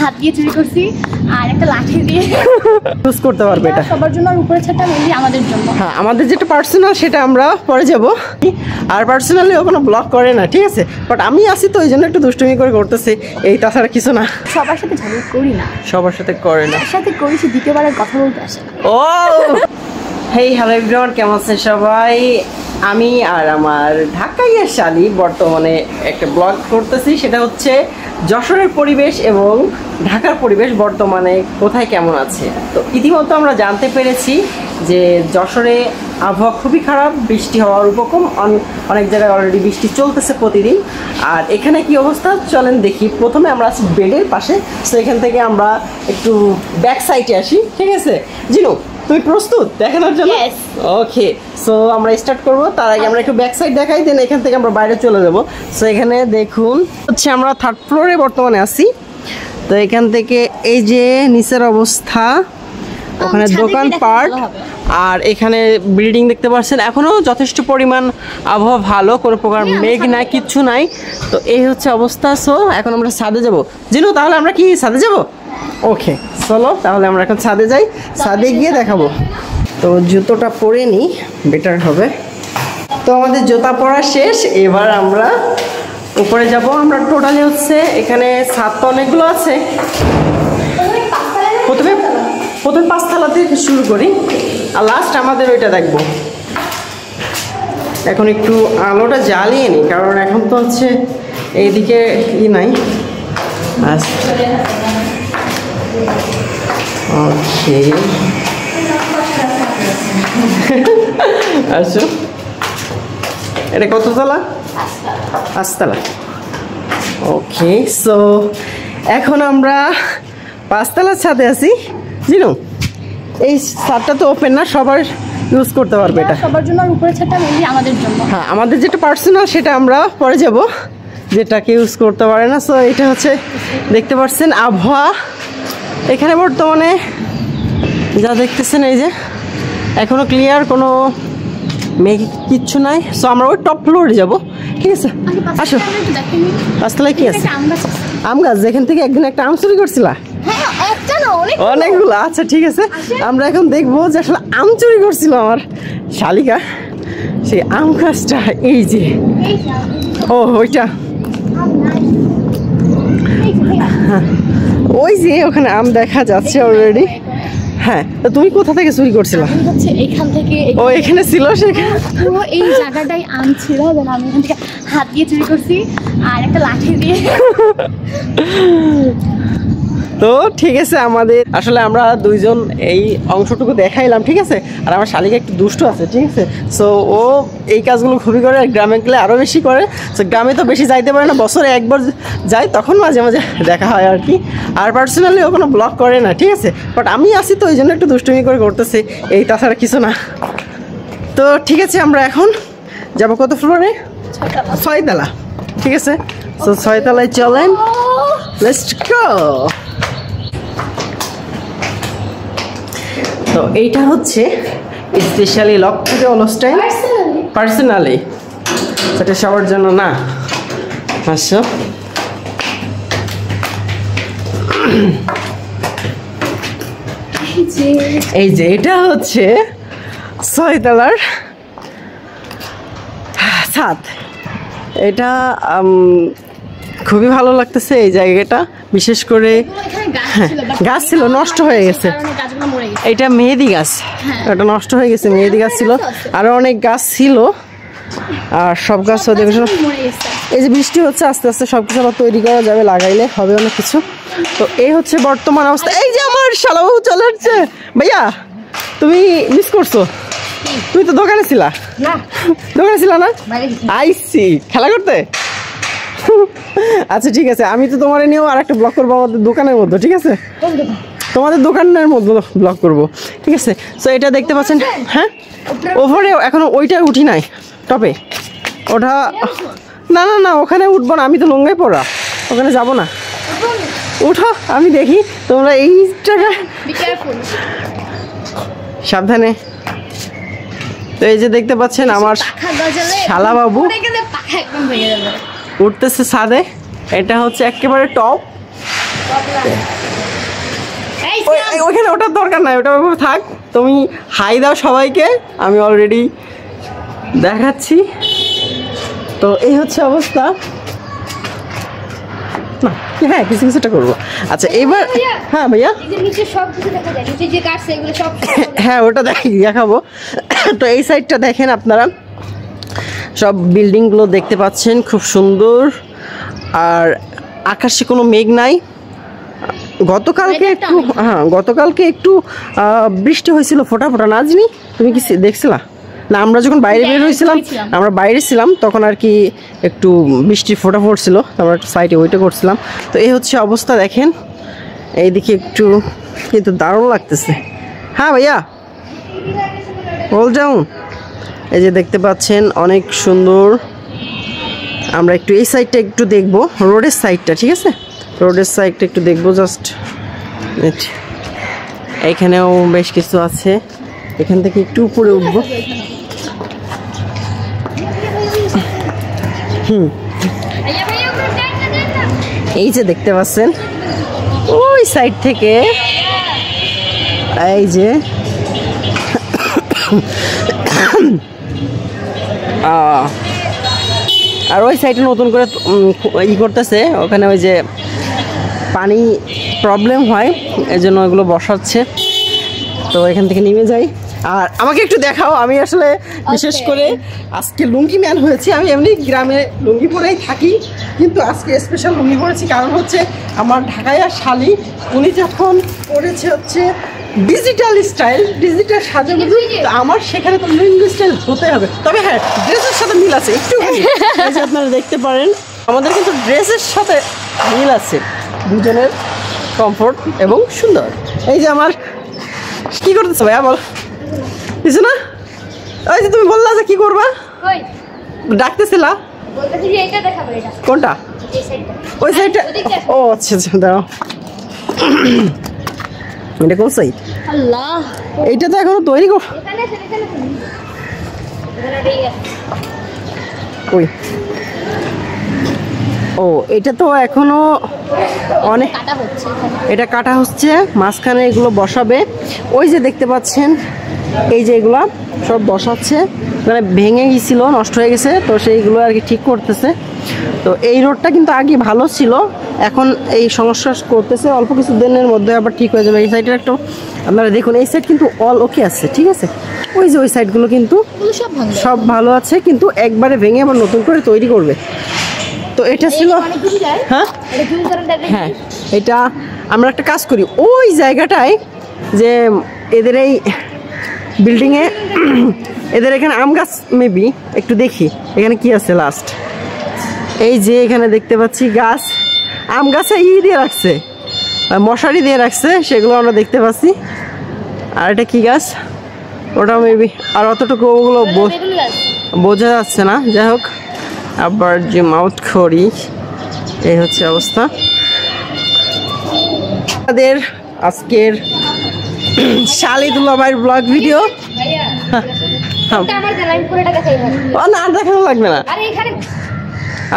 হাত দিয়ে চুরি করছি আর একটা লাঠি দিয়ে ইউজ করতে পারবে। এটা সবার জন্য আর উপরে ছাদটা মেনলি আমাদের জন্য। হ্যাঁ, আমাদের যেটা পার্সোনাল সেটা আমরা পরে যাব। আর পার্সোনালি ও কোনো ব্লগ করে না, ঠিক আছে, বাট আমি আসি তো ওই জন্য একটু দুষ্টুমি করে করতেছি, এই তাছাড়া কিছু না। সবার সাথে ঝগড়া করি না, সবার সাথে করে না, তার সাথে করেছি দ্বিতীয়বারের কথা বলতে আসে। ও হেই হ্যালো এভরিওয়ান, কেমন আছেন সবাই? আমি আর আমার ঢাকাইয়া শালি বর্তমানে একটা ব্লগ করতেছি, সেটা হচ্ছে যশোরের পরিবেশ এবং ঢাকার পরিবেশ বর্তমানে কোথায় কেমন আছে। তো ইতিমধ্যে আমরা জানতে পেরেছি যে যশোরে আবহাওয়া খুবই খারাপ, বৃষ্টি হওয়ার উপক্রম, অনেক জায়গায় অলরেডি বৃষ্টি চলতেছে প্রতিদিন। আর এখানে কি অবস্থা চলেন দেখি। প্রথমে আমরা আছি বেডের পাশে, তো এখান থেকে আমরা একটু ব্যাক সাইডে আসি, ঠিক আছে? জিনু, তুমি প্রস্তুত দেখানোর জন্য? ওকে, সো আমরা স্টার্ট করব। তার আগে আমরা একটু ব্যাক সাইড দেখাই, দেন এখান থেকে আমরা বাইরে চলে যাব। সো এখানে দেখুন হচ্ছে আমরা 3rd ফ্লোরে বর্তমানে আছি। তো এখান থেকে এই যে নিচের অবস্থা, ওখানে দোকানপাট আর এখানে বিল্ডিং দেখতে পাচ্ছেন। এখনও যথেষ্ট পরিমাণ আবহাওয়া ভালো, কোনো প্রকার মেঘ নাই, কিচ্ছু নাই। তো এই হচ্ছে অবস্থা। সো এখন আমরা ছাদে যাব। জিনু, তাহলে আমরা কি ছাদে যাব? ওকে, চলো তাহলে আমরা এখন ছাদে যাই, ছাদে গিয়ে দেখাবো। তো জুতোটা পরে নিই, বেটার হবে। তো আমাদের জুতা পরা শেষ, এবার আমরা উপরে যাব। আমরা টোটালি হচ্ছে এখানে ছাদ তো অনেকগুলো আছে। প্রথমে 5 তলা থেকে শুরু করি, আর লাস্ট আমাদের ওইটা দেখবো। এখন একটু আলোটা জ্বালিয়ে নিই, কারণ এখন তো হচ্ছে এইদিকে নাই। ওকে, আসো। এটা কত তলা? 5 তলা। ওকে, সো এখন আমরা 5 তলার ছাদে আছি। জিনু, এই ছাদটা তো ওপেন না, সবার ইউজ করতে পারবে। এটা সবার জন্য আর উপরে ছাদটা মেনলি আমাদের জন্য। হ্যাঁ, আমাদের যেটা পার্সোনাল সেটা আমরা পরে যাব, যেটাকে ইউজ করতে পারে না। সো এটা হচ্ছে দেখতে পাচ্ছেন আবহাওয়া এখানে বর্তমানে যা দেখতেছেন, এই যে এখনো ক্লিয়ার, কোনো মেঘ কিচ্ছু নাই। সো আমরা ওই টপ ফ্লোরে যাব, ঠিক আছে? আসো। 5 তলায় কি আছে? আম গাছ, যেখান থেকে একদিন একটা আম চুরি করছিলা। অনেকগুলো। আচ্ছা ঠিক আছে, আমরা এখন দেখবো যে আসলে আম চুরি করছিল আমার শালিকা। সেই আম গাছটা এই যে, ও ওইটা, ওই যে ওখানে আম দেখা যাচ্ছে অলরেডি। হ্যাঁ, তো তুমি কোথা থেকে চুরি করছিলা? এখান থেকে। ও এখানে ছিল, সেখানে এই জায়গাটাই আম ছিল, আমি এখান থেকে হাত দিয়ে চুরি করছি আর একটা লাঠি দিয়ে। তো ঠিক আছে, আমাদের আসলে আমরা দুইজন এই অংশটুকু দেখাইলাম, ঠিক আছে? আর আমার শালিকা একটু দুষ্ট আছে, ঠিক আছে? সো ও এই কাজগুলো খুবই করে, আর গ্রামে গেলে আরও বেশি করে। সো গ্রামে তো বেশি যাইতে পারে না, বছরে একবার যাই, তখন মাঝে মাঝে দেখা হয় আর কি। আর পার্সোনালি ও কোনো ব্লগ করে না, ঠিক আছে, বাট আমি আসি তো ওই জন্য একটু দুষ্টুমি করে করতেছি, এই তাছাড়া কিছু না। তো ঠিক আছে, আমরা এখন যাবো কত ফ্লোরে? 6 তলা, ঠিক আছে? সো 6 তলায় চলেন, লেটস গো। তো এইটা হচ্ছে স্পেশালি লক থেকে অলস্টাইন পার্সোনালি, সেটা সবার জন্য না। আসো, এই যে এটা হচ্ছে 6 তলার ছাদ। এটা খুবই ভালো লাগতেছে এই জায়গাটা, বিশেষ করে গাছ ছিল নষ্ট হয়ে গেছে। এটা মেহেদি গাছ, এটা নষ্ট হয়ে গেছে। মেহেদি গাছ ছিল, আরো অনেক গাছ ছিল, আর সব গাছ এই যে বৃষ্টি হচ্ছে, আস্তে আস্তে সবকিছু আবার তৈরি করা যাবে, লাগাইলে হবে অনেক কিছু। তো এই হচ্ছে বর্তমান অবস্থা। এই যে আমার শালাবাবু চলে আসছে। ভাইয়া, তুমি মিস করছো? তুমি তো দোকানে ছিলা। দোকানে ছিলা না? আইসি খেলা করতে। আচ্ছা ঠিক আছে, আমি তো তোমার নিয়েও আর একটা ব্লগ করবো আমাদের দোকানের মধ্যে, ঠিক আছে? তোমাদের দোকানের মধ্যে ব্লগ করবো, ঠিক আছে? সো এটা দেখতে পাচ্ছেন, হ্যাঁ ওভারে এখনো ওইটা উঠি নাই টপে। ওটা না না না, ওখানে উঠবো না, আমি তো লঙ্গাই পড়া, ওখানে যাবো না। উঠো, আমি দেখি তোমরা এই জায়গায় সাবধানে। তো এই যে দেখতে পাচ্ছেন আমার শালাবাবু উঠতেছে ছাদে। এটা হচ্ছে একেবারে টপ, ওইখানে ওটার দরকার নাই, ওটা থাক, তুমি হাই দাও সবাইকে, আমি অলরেডি দেখাচ্ছি। তো এই হচ্ছে অবস্থা না, হ্যাঁ কিছু কিছুটা করবো। আচ্ছা এবার হ্যাঁ ভাইয়া, হ্যাঁ ওটা দেখাবো। তো এই সাইডটা দেখেন আপনারা, সব বিল্ডিংগুলো দেখতে পাচ্ছেন, খুব সুন্দর। আর আকাশে কোনো মেঘ নাই। গতকালকে একটু বৃষ্টি হয়েছিল ফোটা ফোটা, নাজনি তুমি কি দেখছিলা? না আমরা যখন বাইরে বের হয়েছিলাম, আমরা বাইরে ছিলাম তখন আর কি একটু বৃষ্টি ফোটা পড়ছিল, আমরা একটু সাইডে ওইটা করছিলাম। তো এই হচ্ছে অবস্থা দেখেন, এইদিকে একটু কিন্তু দারুণ লাগতেছে। হ্যাঁ ভাইয়া বল যাও, এই যে দেখতে পাচ্ছেন অনেক সুন্দর। আমরা একটু এই সাইডটা একটু দেখবো, রোডের সাইডটা, ঠিক আছে রোডের সাইডটা একটু দেখবো জাস্ট। এইখানেও বেশ কিছু আছে, এখান থেকে একটু উপরে উঠবো। এই যে দেখতে পাচ্ছেন ওই সাইড থেকে, এই যে আর ওই সাইডে নতুন করে করতেছে, ওখানে ওই যে পানি প্রবলেম হয় এই জন্য ওইগুলো বসাচ্ছে। তো এখান থেকে নেমে যাই। আর আমাকে একটু দেখাও, আমি আসলে বিশেষ করে আজকে লুঙ্গি ম্যান হয়েছি। আমি এমনি গ্রামে লুঙ্গি পরেই থাকি, কিন্তু আজকে স্পেশাল লুঙ্গি পরেছি, কারণ হচ্ছে আমার ঢাকাইয়া শালি উনি যখন করেছে হচ্ছে ডিজিটাল স্টাইল, ডিজিটাল সাজাগুলো, আমার সেখানে তো লুঙ্গি স্টাইল হতে হবে। তবে হ্যাঁ ড্রেসের সাথে মিল আছে একটু, আপনারা দেখতে পারেন আমাদের কিন্তু ড্রেসের সাথে মিল আছে, দুজনের কমফোর্ট এবং সুন্দর। এই যে আমার কি করতেছো ভাইয়া বল কিছু না? ওই যে তুমি বললা যে কি করবা, ডাকতেছিলা কোনটা? ওই সাইডটা। ও আচ্ছা আচ্ছা দাঁড়াও, এটা কোন সাইড? এইটা তো এখনো তৈরি কর। ওই ও এটা তো এখনো অনেক, এটা কাটা হচ্ছে, মাঝখানে এগুলো বসাবে। ওই যে দেখতে পাচ্ছেন এই যে এগুলা সব বসাচ্ছে, মানে ভেঙে গিয়েছিল, নষ্ট হয়ে গেছে, তো সেইগুলো আর কি ঠিক করতেছে। তো এই রোডটা কিন্তু আগে ভালো ছিল, এখন এই সমস্যা করতেছে, অল্প কিছু দিনের মধ্যে আবার ঠিক হয়ে যাবে। এই সাইডের একটা আপনারা দেখুন, এই সাইড কিন্তু অল ওকে আছে, ঠিক আছে। ওই যে ওই সাইডগুলো কিন্তু সব ভালো আছে, কিন্তু একবারে ভেঙে আবার নতুন করে তৈরি করবে। তো এটা ছিল হ্যাঁ হ্যাঁ, এটা আমরা একটা কাজ করি ওই জায়গাটায়, যে এদের এই বিল্ডিংয়ে এদের এখানে আম গাছ মেবি একটু দেখি এখানে কি আছে লাস্ট। এই যে এখানে দেখতে পাচ্ছি গাছ, আম গাছে দিয়ে রাখছে, মশারি দিয়ে রাখছে, সেগুলো আমরা দেখতে পাচ্ছি। আর এটা কি গাছ ওটা মেবি, আর অতটুকু ওগুলো বোঝা যাচ্ছে না। যাই হোক আবার যে মাউথ করি, এই হচ্ছে অবস্থা আমাদের আজকের শালি দুলাভাইয়ের ব্লগ ভিডিও। না আর দেখানো লাগবে না,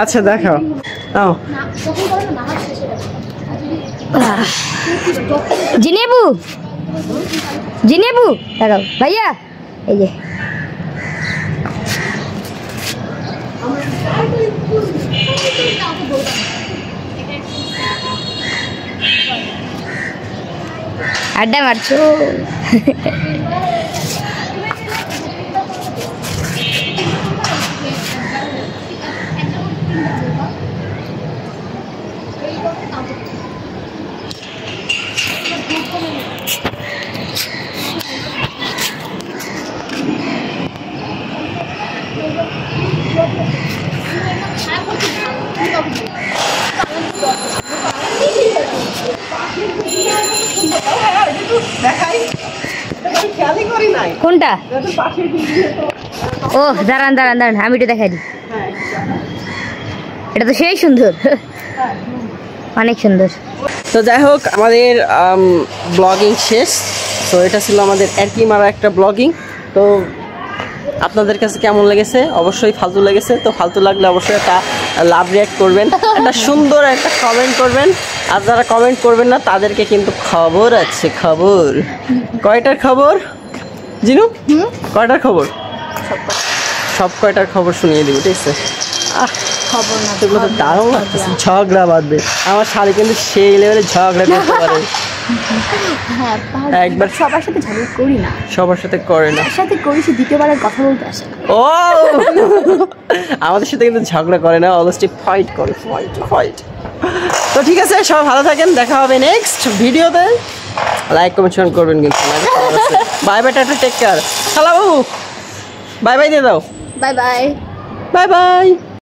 আচ্ছা দেখাও। জিনেবু জিনেবু দেখাও ভাইয়া, এই যে আড্ডা মারছো। কোনটা? ও দাঁড়ান দাঁড়ান দাঁড়ান, আমি এটা দেখাই দিই। এটা তো সেই সুন্দর, অনেক সুন্দর। তো যাই হোক আমাদের ব্লগিং শেষ। তো এটা ছিল আমাদের এরকি মারা একটা ব্লগিং। তো আপনাদের কাছে কেমন লেগেছে? অবশ্যই ফালতু লেগেছে, তো ফালতু লাগলে অবশ্যই একটা লাভ রিঅ্যাক্ট করবেন, একটা সুন্দর একটা কমেন্ট করবেন। আর যারা কমেন্ট করবেন না তাদেরকে কিন্তু খবর আছে, খবর। কয়টার খবর জিনু? কয়টার খবর? সব কয়টার খবর শুনিয়ে দিব, ঠিক আছে? খবর না, সেগুলো তো দারুণ লাগতেছে। ঝগড়া বাঁধবে আমার শাড়ি, কিন্তু সেই লেভেলে ঝগড়া করতে পারে। হ্যাঁ, একবার সবার সাথে ঝগড়া করি না, সবার সাথে করে না। তার সাথে করি, সে দ্বিতীয়বারের কথা বলতে আসে না। ও আমাদের সাথে কিন্তু ঝগড়া করে না, অলরেডি ফাইট করে, ফাইট। তো ঠিক আছে, সবাই ভালো থাকেন, দেখা হবে নেক্সট ভিডিওতে। লাইক কমেন্ট শেয়ার করবেন কিন্তু। Bye bye, tata, take care. খালা বাবু বাই বাই দিয়ে দাও। Bye bye. Bye by.